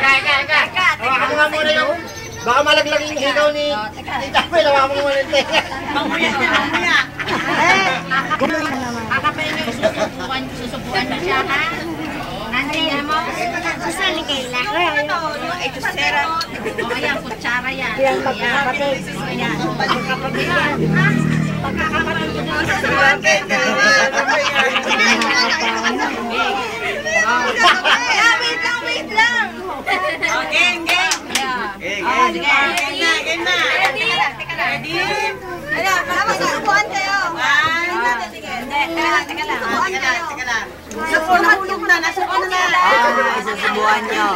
Hawakan nga muna yung... Baka malaglag yung higaw ni Tita Mel. Hawakan mo muna yung tenga. Mamuya niya, mamuya. Kakapain niyo, susubuan na siya, ha? Nandiyan mo? Sasali kayo lang. Ito, sera. O, ayan, kutsara yan. Yan, pagkakapatid. Ayan. Pagkakapatid. Pagkakapatid ko na sa Wait lang. Okay, game. Game na. Ready? Ano, susubuan kayo. Teka lang. Nahulog na. Nasubuan na. Susubuan nyo.